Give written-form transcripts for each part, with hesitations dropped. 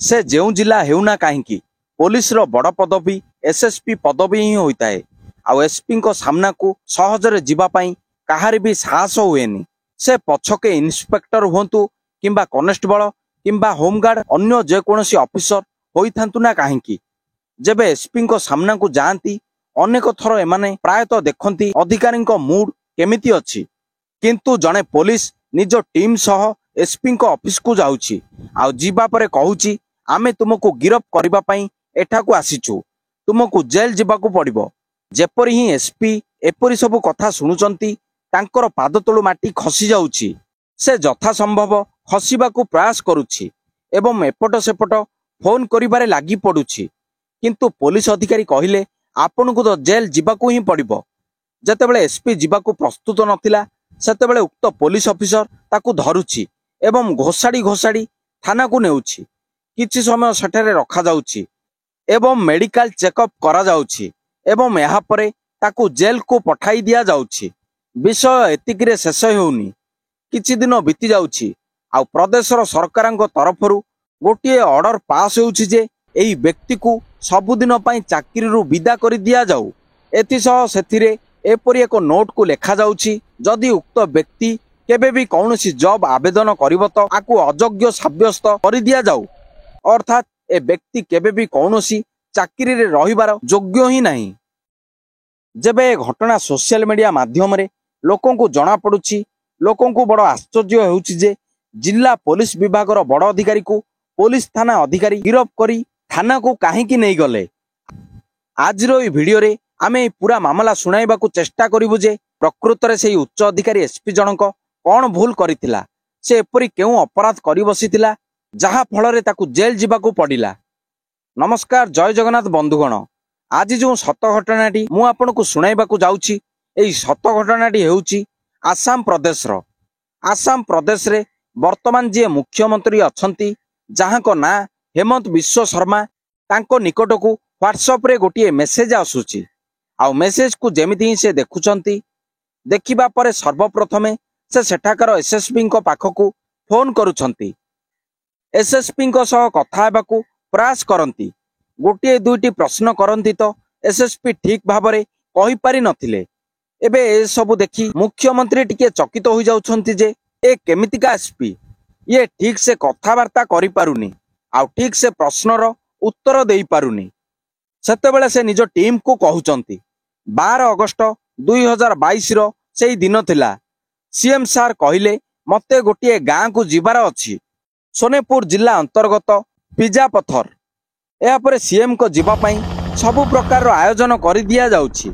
से जो जिला हेउना कहीं पुलिस रो बड़ पदवी एसएसपी पदवी ही होता है। आउ एसपी को सामना को सहजरे जीवाई कहार भी साहस हुएनि। से पछके इन्स्पेक्टर हुंतु किंबा कनेस्टेबल किंबा होमगार्ड अन्य जेकोसी ऑफिसर होइथांतु ना कहीं जेबे एसपी को सामना को जाती अनेक थर एमाने प्रायतः देखती अधिकारी मूड केमिति अछि। किंतु जड़े पुलिस निज टीम सह एसपी ऑफिस को जाउछि आउ जीवा परे कहूछि आमे तुमको गिरफ करबा पई एठाकू आसीछु, तुमको जेल जीवाकू पड़िबो। जेपरि ही एसपी एपरि सब कथा शुणुचंती तांकर पाद तळु माटी खसी जाउछि। से यथा संभव खसिबाकू प्रयास करुछि एवं एपट सेपट फोन करिबारे लागि पडुछि। किंतु पुलिस अधिकारी कहिले आपनकू तो जेल जीवाकू ही पड़िबो। जेतेबेले एसपी जीवाकू प्रस्तुत नथिला सेतेबेले उक्त पुलिस ऑफिसर ताकू धरुछि एवं घोषाड़ी घोषाड़ी थाना को नेउछि। किछि समय सेठारे रखा जाउछि एवं मेडिकल चेकअप करा जाउछि एवं यहाँ परे ताकू जेल को पठाई दिया जाउछि। विषय एतिकिरे शेष हेउनी। किछि दिन बीती जाउछि आ प्रदेशर सरकारक तरफरु गोटे ऑर्डर पास होउछि जे एही व्यक्ति को सबुदिन पई चाकरीरु विदा करि दिया जाउ। एतिसह सेथिरे एपरि एक नोट को लेखा जाउछि जदि उक्त व्यक्ति केबे भी कौनसी जॉब आवेदन करिवो तो आकु अयोग्य साब्यस्त करि दिया जाउ। अर्थात ए व्यक्ति केबे भी कौनसी चाकरी रे रहिबार योग्य ही नहीं। जेबे ए घटना सोशल मीडिया माध्यम रे लोकों को जना पड़ुछि, लोकों को बड़ आश्चर्य हेउछि जे जिला पुलिस विभाग रो बड़ अधिकारी को पुलिस थाना अधिकारी गिरफ करी थाना को काहेकि नहीं गले। आज रो ई वीडियो रे आमे पूरा मामला सुनाइबा को चेष्टा करिवु जे प्रकृत रे सेही उच्च अधिकारी एसपी जनक कौन भूल करिथिला, से एपरि केउ अपराध करि बसिथिला जहा फल रे ताकू जेल जीवाकू पड़िला। नमस्कार, जय जगन्नाथ बंधुगण। आज जो सत घटनाटी मु आपनकू सुनाइबाकू जाउछि एई सत घटनाटी हेउछि आसाम प्रदेश रो। आसाम प्रदेश रे वर्तमान जे मुख्यमंत्री अछंती जहाँ को ना हेमंत विश्व शर्मा, तांको निकट को व्हाट्सएप रे गोटे मेसेज आसुछि। आउ मेसेज को जेमिति ही से देखुचंती देखिबा परे सर्वप्रथमे से सेठाकर एसएसपी को पाखकू फोन करुछंती। एसएसपी को सह कथा हेबाकू प्रयास करंती। गोटे दुईटी प्रश्न करंती तो एसएसपी ठीक भाबरे कहि पारि नथिले। एबे ए सब देखि मुख्यमंत्री टिके चकित होई जाउछंती जे ए केमितिका एसपी, ये ठीक से कथावार्ता करि पारुनी आ ठीक से प्रश्नर उत्तर देई पारुनी। सेतेबेले से निज टीम को कहउचंती 12 अगस्त 2022 रो सेही दिन थिला। सीएम सार कहिले मते गोटे गाँ को जीवार अछि, सोनेपुर जिला अंतर्गत पिजा पथर। या परे सीएम को जीवा पई सबु प्रकार रो आयोजन करि दिया जाउछि।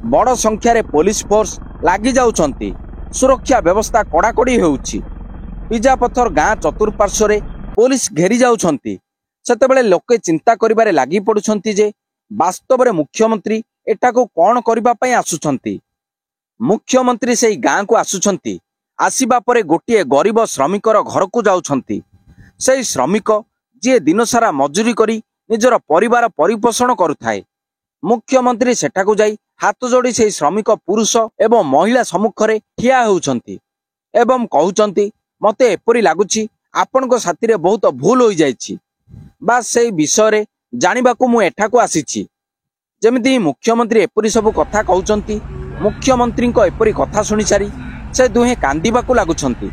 बड़ संख्या रे पुलिस फोर्स लागि जाउछंती, सुरक्षा व्यवस्था कड़ाकड़ी हेउछि। पिजा पथर गाँ चतुर्पार्श्व रे पुलिस घेरी जाउछंती। सेतेबेले लोके चिंता करिबारे लागि पडुछंती जे वास्तव रे मुख्यमंत्री एटाको कोन करिबा पई आसुछंती। मुख्यमंत्री सेही गाँ को आसुछंती, आसीबा परे गोटे गरीब श्रमिकर घर को जाउछंती। सेही श्रमिक जे दिन सारा मजूरी करी निजर परिवार परिपोषण करुथाए। मुख्यमंत्री सेठाकू जाई हाथ जोड़ी सेही श्रमिक पुरुष एवं महिला सम्मुख रे ठिया होउछंती एवं कहउछंती मते एपरि लागुछि आपनको साथी रे बहुत भूल होई जाईछि, बस सेही विषय रे जानिबाकू मु एठाकू आसीछि। जेमिति मुख्यमंत्री एपरि सब कथा कहउछंती, मुख्यमंत्री को एपरि कथा सुनि सारी से दुहे कांदीबाकू लागुछंती।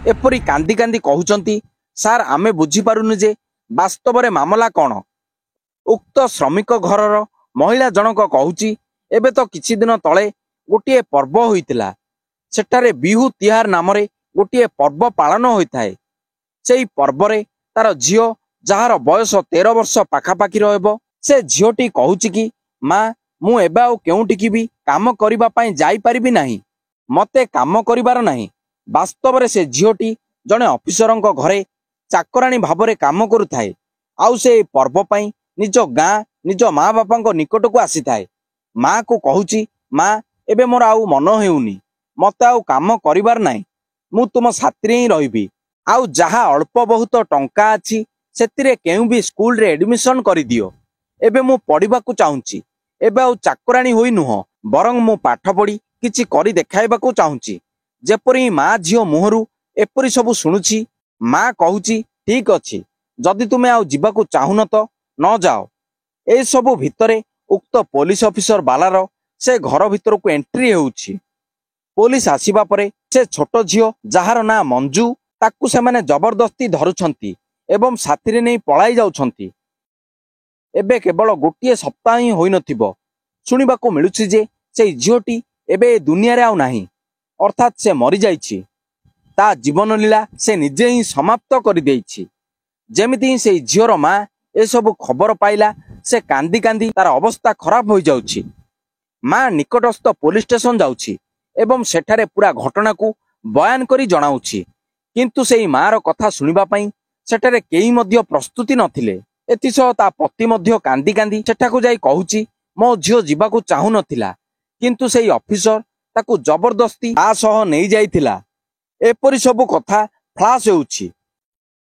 एपरि कांदी कांदी कहउछंती सार आमे बुझी पारुनु जे वास्तव रे मामला कोन। उक्त श्रमिक घरर महिला जनक कहूची एबे तो किछि दिन तळे गोटे पर्व होइतिला, सेठारे बिहू तिहार नामरे गोटे पर्व पालन होइथाए। सेही पर्व रे तार झियो जहार बयस 13 वर्ष पाखापाखी रहबो, से झियोटी कहूची कि मां मु एबे आउ केउटिकी भी काम करिबा पई जाई परिबि नाही, मते काम करिबार नाही। वास्तव रे से झियोटी जणे ऑफिसरंक घरे चाकराणी भाबरे काम करुथाए। आउ से पर्व पई निज गाँ निज माँ बापा निकट को आसी थाए। माँ को कहूची माँ एबे मोर आउ मन हेउनी, मते आउ काम करिबार नाही, मु तुम साथी ही रहिबी। आउ जहा अल्प बहुत टंका अछि सेतिरे केउ भी स्कूल रे एडमिशन करि दियो। एबे मु पढिबा को चाहूची, एबे आउ चाकराणी होई नुह, बरंग मु पाठ पढ़ी किछि करि देखाइबा को चाहूची। जेपरि माँ झियो मुहरु एपरि सब सुनुची, माँ कहूची ठीक अछि जदि तुमे आउ जिबाकु चाहुन तो न जाओ। ए सबु भितरे उक्त पुलिस ऑफिसर बालार से घर भितर को एंट्री होउछि। पुलिस आसीबा परे से छोट झियो जहार ना मंजू ताकू से माने जबरदस्ती धरुछंती एवं साथी नहीं पलाई जाउछंती। एबे केवल गोटे सप्ताह ही होई नथिबो सुनिबाकू मिलुछि जे से झियोटी एबे दुनिया रे आउ नाही, अर्थात से मरी जाइछि। ता जीवन लीला से निजे ही समाप्त कर देइछि। जेमिति ही से झियोर मां ए सब खबर पाइला से कांदी कांदी तार अवस्था खराब हो जाउछि। मां निकटस्थ पुलिस स्टेशन जाउछि एवं सेठारे पूरा घटना को बयान करी जणाउछि, किंतु सेई मार कथा सुनिबा पई सेठारे केही मध्य प्रस्तुति नथिले। एतिसह ता पति मध्य कांदी कांदी सेठाकू जाई कहूछि मो झियो जिबाकू चाहू नथिला, किंतु सेई ऑफिसर ताकू जबरदस्ती आ सह नै जाइथिला। एपरि सबु कथा फ्लाश होउछि।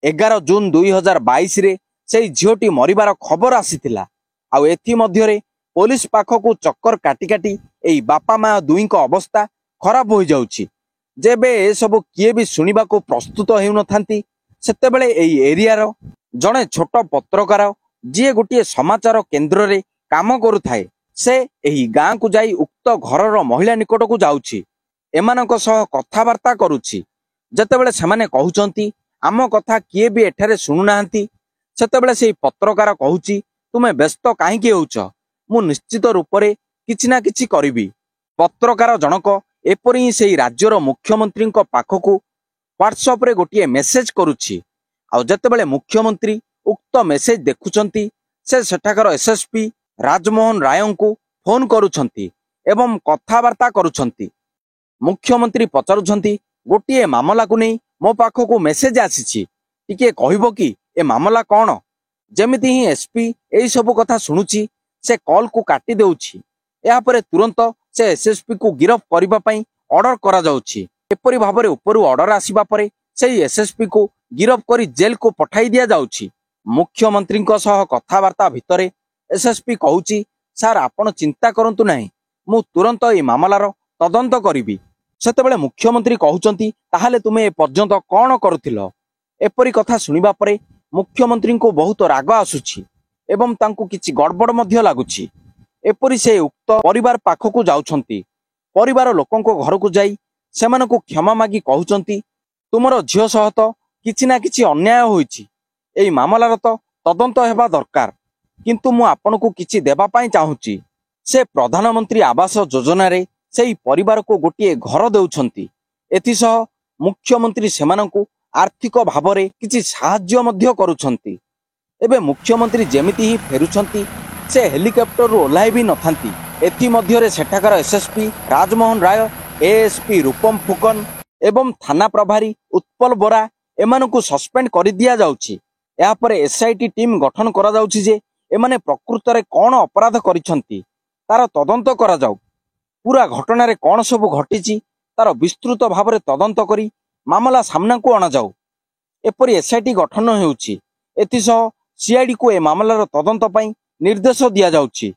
11 जून 2022 रे सेई झियोटी मरिबार खबर आसीथिला। आउ एथि मध्यरे पुलिस पाखकू चक्कर काटी काटी एई बापा मां दुई को अवस्था खराब हो जाउछि। जेबे ए सब किए भी सुनिबाकू प्रस्तुत हेउ नथांती सेतेबेले एई एरियार जणे छोट पत्रकार जी गोटे समाचार केन्द्र रे काम करुथाए से एही गाँ को जाई उक्त घरर महिला निकट को जाउछि। एमानक सह कथावार्ता करुछि। जेतेबेले सेमाने कहउचंती आम कथा किए भी एठारे सुनुनाहांती सेतेबेले सेई पत्रकार कहउछि तुमे व्यस्त काहीकि होउछ, मु निश्चित रूपरे किछि ना किछि करिबी। पत्रकार जनक एपरि ही सेई राज्यर मुख्यमंत्री पाखकू व्हाट्सएप रे गोटे मेसेज करुछि। आउ जेतेबेले मुख्यमंत्री उक्त मेसेज देखुचंती से सेठाकर एसएसपी राजमोहन राय को फोन करुछंती एवं कथावार्ता करुछंती। मुख्यमंत्री पचारुछंती गोटे मामला को नहीं मो पाखकू मेसेज आसीछि, टिके कहबो कि ए मामला कौन। जेमिति ही एसपी एई सब कथा सुनुछि से कॉल को काटी देउछि। या परे तुरंत से एसएसपी को गिरफ करबा पई ऑर्डर करा जाउछि। एपरि भाबरे उपरु ऑर्डर आसीबा परे सेई एसएसपी को गिरफ करी जेल को पठाई दिया जाउछि। मुख्यमंत्री सह कथावार्ता भितरे एसएसपी कहूछि सार आपण चिंता करंतु नाही, मु तुरंत ए मामलार तदंत करिबी। सेतेबेले मुख्यमंत्री कहउचंती ताहाले तुमे ए पर्यंत कोन करुथिलो। एपरि कथा सुनिबा परे मुख्यमंत्री को बहुत राग आसुछि एवं तांको किछि गड़बड़ मध्य लागुछि। एपरि से उक्त परिवार पाखकू जाउछंती। परिवार लोकंको घर को जाई सेमानकू क्षमा मागी कहउचंती तुमरो झियो सह तो किछि ना किछि अन्याय होइछि, एई मामलार तो तदंत हेबा दरकार, किंतु मु आपनकू किछि देबा पई चाहूछि। से प्रधानमंत्री आवास योजना रे सेई परिवार को गोटे घर देउछंती। एथिसह मुख्यमंत्री सेमानकू आर्थिक भावरे किछि साहाय्य मध्य करूछंती। एबे मुख्यमंत्री जेमिति ही फेरुछंती से हेलिकॉप्टर रो ओल्हाई भी नथांती। एथि मध्यरे सेठाकर एसएसपी राजमोहन राय, एएसपी रूपम फुकन एवं थाना प्रभारी उत्पल बोरा एमानकू सस्पेंड कर दिया जाउछि। या परे एसआईटी टीम गठन करा जाउछि जे एमाने प्रकृत रे कोन अपराध करिसंती तार तदंत करा जाउ। पूरा घटना रे कोन सब घटिछि तार विस्तृत भावरे तदंत करी मामला सामना को आना जाउ। एपरि एसआईटी गठन हेउछि। एथिसह सीआईडी को ए मामलार तदंत पई निर्देश दिया जाउछि।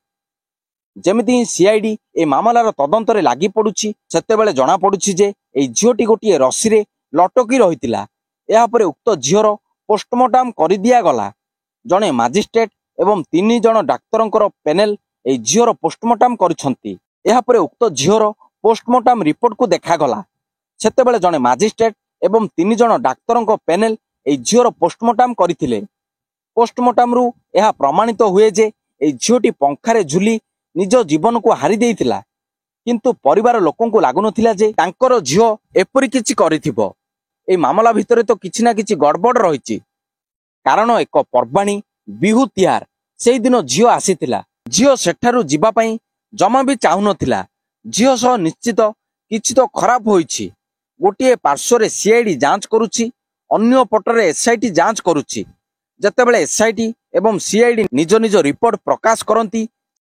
जेमिति ही सीआईडी ए मामलार तदंत रे लागि पडुछि सेतेबेले जणा पडुछि जे एई झियोटी गोटे रस्सी रे लटकी रहितिला। या परे उक्त झियोर पोस्टमार्टम करि दिया गला। जणे मजिस्ट्रेट एवं 3 जण डाक्तरंकर पैनल एई झियोर पोस्टमार्टम करिसंती। या परे उक्त झियोर पोस्टमार्टम रिपोर्ट को देखा गला। सेतेबेले जणे मजिस्ट्रेट एवं 3 जण डाक्तरंक पैनल एई झियोर पोस्टमार्टम करिथिले। पोस्टमार्टम रु यह प्रमाणित हुए जे एई झियोटी पंखारे झुली निज जीवन को हारी देइथिला, किंतु परिवार लोकन को लागु नथिला जे तांकर झियो एपरि किछि करिथिबो। ए मामला भितरे तो किछि ना किछि गड़बड़ रहिछि। कारण एक पर्वाणी बिहु तिहार सेई दिन झियो आसीथिला। झियो सेठारु जिबा पई जमा भी चाहू नथिला। झियो सह निश्चित किछि तो खराब होइछि। गोटे पार्श्व रे सीआईडी जांच करुछि, अन्य पटरे एसआईटी जांच करुछि। जेतेबेले एसआईटी एवं सीआईडी निज निज रिपोर्ट प्रकाश करंती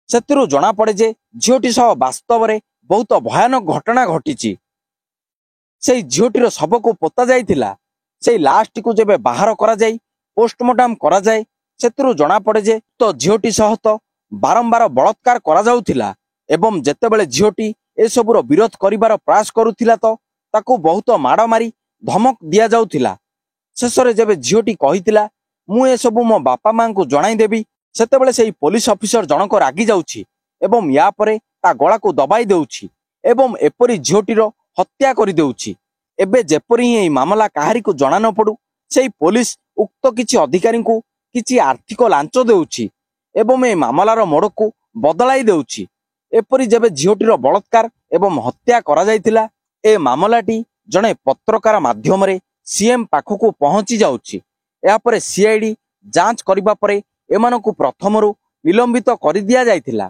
सेतिरु जणा पड़े जे झियोटी सह वास्तव रे बहुत भयानक घटना घटिछि। सेई झियोटीर शव को पोता जाइथिला। सेई लास्ट को जेबे बाहर करा जाई पोस्टमार्टम करा जाए सेतिरु जणा पड़े जे तो झियोटी सह तो बारंबार बलात्कार करा जाउथिला एवं जेतेबेले झियोटी ए सबुर विरोध करिवार प्रयास करुथिला तो ताकू बहुत माड़ मारी धमक दिया जाउथिला। शेषरे जेबे झियोटी कहिथिला ମୁଁ ଏସବୁ ମୋ ବାପା ମାଙ୍କୁ ଜଣାଇଦେବି। ସେତେବେଳେ ସେଇ ପୋଲିସ ଅଫିସର ଜଣକ ରାଗି ଯାଉଛି ଏବଂ ୟା ପରେ ତା ଗଳାକୁ ଦବାଇ ଦେଉଛି ଏବଂ ଏପରି ଝିଅଟିର ହତ୍ୟା କରିଦେଉଛି। ଏବେ ଯେପରି ହିଁ ଏହି ମାମଲା କାହାରିକୁ ଜଣା ନ ପଡୁ ସେଇ ପୋଲିସ ଉକ୍ତ କିଛି ଅଧିକାରୀଙ୍କୁ କିଛି ଆର୍ଥିକ ଲାଞ୍ଚ ଦେଉଛି ଏବଂ ଏହି ମାମଲାର ମୋଡ଼କୁ ବଦଳାଇ ଦେଉଛି। ଏପରି ଯେବେ ଝିଅଟିର ବଳାତ୍କାର ଏବଂ ହତ୍ୟା କରାଯାଇଥିଲା, ଏ ମାମଲାଟି ଜଣେ ପତ୍ରକାର ମାଧ୍ୟମରେ ସିଏମ୍ ପାଖକୁ ପହଞ୍ଚି ଯାଉଛି। ଏହାପରେ ସିଆଇଡି ଯାଞ୍ଚ କରିବା ପରେ ଏମାନଙ୍କୁ ପ୍ରଥମରୁ ନିଲମ୍ବିତ କରିଦିଆଯାଇଥିଲା।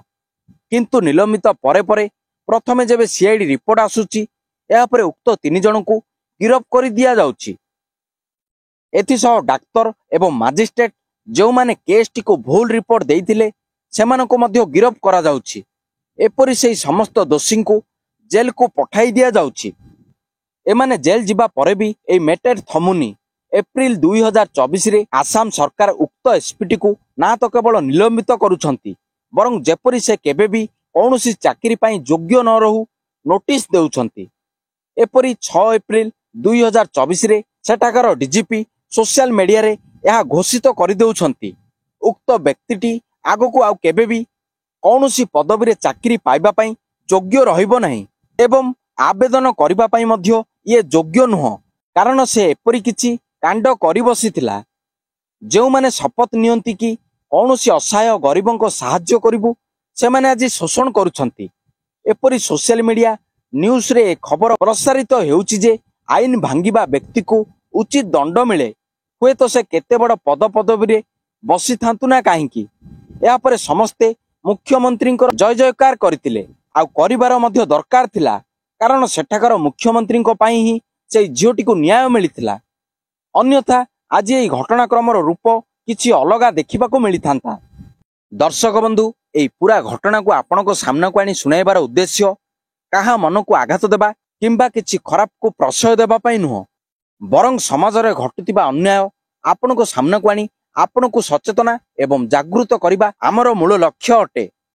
କିନ୍ତୁ ନିଲମ୍ବିତ ପରେ ପରେ ପ୍ରଥମେ ଯେବେ ସିଆଇଡି ରିପୋର୍ଟ ଆସୁଛି, ଏହାପରେ ଉକ୍ତ 3 ଜଣଙ୍କୁ ଗିରଫ କରି ଦିଆଯାଉଛି। ଏଥିସହ ଡାକ୍ତର ଏବଂ ମାଜିଷ୍ଟ୍ରେଟ ଯେଉଁମାନେ କେସ୍ଟିକୁ ଭୁଲ ରିପୋର୍ଟ ଦେଇଥିଲେ ସେମାନଙ୍କୁ ମଧ୍ୟ ଗିରଫ କରାଯାଉଛି। ଏପରି ସେହି ସମସ୍ତ ଦୋଷୀଙ୍କୁ ଜେଲକୁ ପଠାଇ ଦିଆଯାଉଛି। ଏମାନେ ଜେଲ ଯିବା ପରେ ବି ଏହି ମେଟର ଥମୁନି। ଏପ୍ରିଲ 2024ରେ ଆସାମ ସରକାର ଉକ୍ତ ଏସ୍ପିଟିକୁ ନା ତ କେବଳ ନିଲମ୍ବିତ କରୁଛନ୍ତି, ବରଂ ଯେପରି ସେ କେବେ ବି କୌଣସି ଚାକିରି ପାଇଁ ଯୋଗ୍ୟ ନ ରହୁ ନୋଟିସ ଦେଉଛନ୍ତି। ଏପରି 6 ଏପ୍ରିଲ 2024ରେ ସେଠାକାର ଡିଜିପି ସୋସିଆଲ ମିଡିଆରେ ଏହା ଘୋଷିତ କରିଦେଉଛନ୍ତି ଉକ୍ତ ବ୍ୟକ୍ତିଟି ଆଗକୁ ଆଉ କେବେ ବି କୌଣସି ପଦବୀରେ ଚାକିରି ପାଇବା ପାଇଁ ଯୋଗ୍ୟ ରହିବ ନାହିଁ ଏବଂ ଆବେଦନ କରିବା ପାଇଁ ମଧ୍ୟ ଇଏ ଯୋଗ୍ୟ ନୁହଁ, କାରଣ ସେ ଏପରି କିଛି କାଣ୍ଡ କରି ବସିଥିଲା। ଯେଉଁମାନେ ଶପଥ ନିଅନ୍ତି କି କୌଣସି ଅସହାୟ ଗରିବଙ୍କ ସାହାଯ୍ୟ କରିବୁ, ସେମାନେ ଆଜି ଶୋଷଣ କରୁଛନ୍ତି। ଏପରି ସୋସିଆଲ ମିଡିଆ ନ୍ୟୁଜରେ ଏ ଖବର ପ୍ରସାରିତ ହେଉଛି ଯେ ଆଇନ ଭାଙ୍ଗିବା ବ୍ୟକ୍ତିକୁ ଉଚିତ ଦଣ୍ଡ ମିଳେ, ହୁଏତ ସେ କେତେ ବଡ଼ ପଦପଦବୀରେ ବସିଥାନ୍ତୁ ନା କାହିଁକି। ଏହାପରେ ସମସ୍ତେ ମୁଖ୍ୟମନ୍ତ୍ରୀଙ୍କର ଜୟ ଜୟକାର କରିଥିଲେ, ଆଉ କରିବାର ମଧ୍ୟ ଦରକାର ଥିଲା, କାରଣ ସେଠାକାର ମୁଖ୍ୟମନ୍ତ୍ରୀଙ୍କ ପାଇଁ ହିଁ ସେଇ ଝିଅଟିକୁ ନ୍ୟାୟ ମିଳିଥିଲା। ଅନ୍ୟଥା ଆଜି ଏହି ଘଟଣାକ୍ରମର ରୂପ କିଛି ଅଲଗା ଦେଖିବାକୁ ମିଳିଥାନ୍ତା। ଦର୍ଶକ ବନ୍ଧୁ, ଏହି ପୁରା ଘଟଣାକୁ ଆପଣଙ୍କ ସାମ୍ନାକୁ ଆଣି ଶୁଣାଇବାର ଉଦ୍ଦେଶ୍ୟ କାହା ମନକୁ ଆଘାତ ଦେବା କିମ୍ବା କିଛି ଖରାପକୁ ପ୍ରଶୟ ଦେବା ପାଇଁ ନୁହଁ, ବରଂ ସମାଜରେ ଘଟୁଥିବା ଅନ୍ୟାୟ ଆପଣଙ୍କ ସାମ୍ନାକୁ ଆଣି ଆପଣଙ୍କୁ ସଚେତନା ଏବଂ ଜାଗୃତ କରିବା ଆମର ମୂଳ ଲକ୍ଷ୍ୟ ଅଟେ।